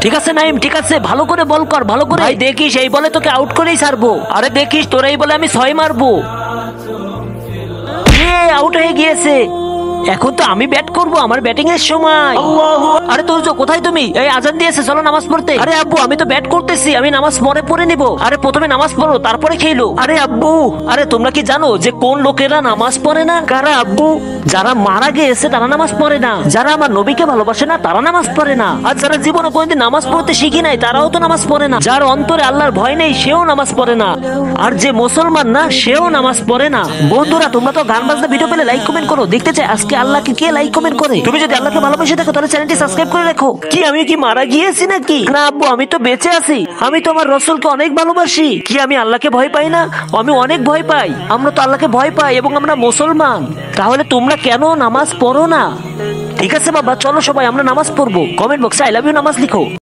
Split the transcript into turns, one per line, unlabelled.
ঠিক আছে নাইম, ঠিক আছে, ভালো করে বল কর, ভালো করে। দেখিস এই বলে তোকে আউট করেই ছাড়বো। আরে দেখিস তোর এই বলে আমি 6 মারবো। আউট হয়ে গিয়েছে। এখন তো আমি ব্যাট করব, আমার ব্যাটিং এর সময়। আরে তুর্য কোথায় তুমি? এই আজান দিয়েছে, চলো নামাজ পড়তে। আরে আব্বু আমি তো ব্যাট করতেছি, আমি নামাজ পড়ে নিব। আরে প্রথমে নামাজ পড়ো তারপরে খেলো। আরে আব্বু, আরে তোমরা কি জানো যে কোন লোকেরা নামাজ পড়ে না? কারা আব্বু? যারা মারা গিয়েছে তারা নামাজ পড়ে না, যারা আমার নবীকে ভালোবাসে না তারা নামাজ পড়ে না, আর যারা জীবনে কোনোদিন নামাজ পড়তে শিখি নাই তারাও তো নামাজ পড়ে না, যার অন্তরে আল্লাহর ভয় নেই সেও নামাজ পড়ে না, আর যে মুসলমান না সেও নামাজ পড়ে না। বন্ধুরা তোমরা তো গান বাজনা ভিডিও পেলে লাইক কমেন্ট করো, দেখতে চাই আজকে আল্লাহকে কে লাইক কমেন্ট করে। তুমি যদি আল্লাহকে ভালোবেসে থাকো তাহলে চ্যানেলটি সাবস্ক্রাইব করে রাখো। কি আমি কি মারা গিয়েছি নাকি? না আব্বু আমি তো বেঁচে আছি, আমি তো আমার রাসূলকে অনেক ভালোবাসি। কি আমি আল্লাহকে ভয় পাই না? আমি অনেক ভয় পাই। আমরা তো আল্লাহকে ভয় পাই এবং আমরা মুসলমান। তাহলে তোমরা কেন নামাজ পড়ো না? ঠিক আছে বাবা, চলো সবাই আমরা নামাজ পড়বো। কমেন্ট বক্সে আই লাভ ইউ নামাজ লিখো।